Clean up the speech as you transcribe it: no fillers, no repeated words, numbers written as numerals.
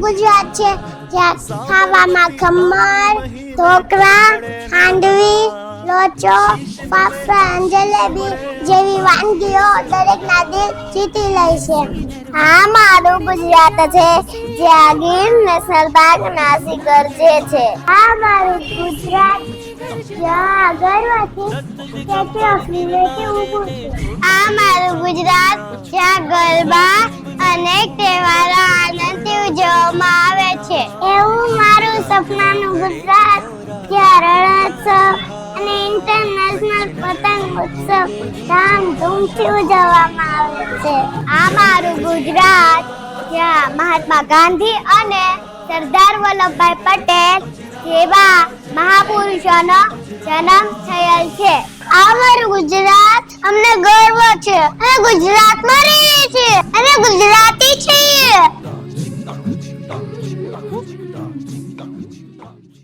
ગુજરાત છે, જ્યાં ખાવામાં ખમણ, ઢોકળા, ખાંડવી, લોચો, ફાફડા અને જલેબી જેવી વાનગીઓ દરેકના દિલ જીતી લે છે. આ મારું ગુજરાત છે, જ્યાં ગીર નેશનલ પાર્કના શિખર જે છે. આ મારું ગુજરાત જ્યાં ગર્વથી સ્ટેચ્યુ ઓફ યુનિટી ઊભું છે. આ મારું ગુજરાત જ્યાં ગરબા અનેક તહેવારો આનંદથી ઉજવવામાં આવે છે. એવું મારું સપનાનું ગુજરાત જ્યાં રણોત્સવ અને ઇન્ટરનેશનલ પતંગ ઉત્સવ ધામધૂમથી ઉજવવામાં આવે છે. આ મારું ગુજરાત જ્યાં મહાત્મા ગાંધી અને સરદાર વલ્લભભાઈ પટેલ જેવા મહાપુરુષોનો જન્મ થયેલ છે. આ મારું ગુજરાત અમને ગર્વ છે અને ગુજરાતમાં રહીએ છીએ અને ગુજરાતી છે.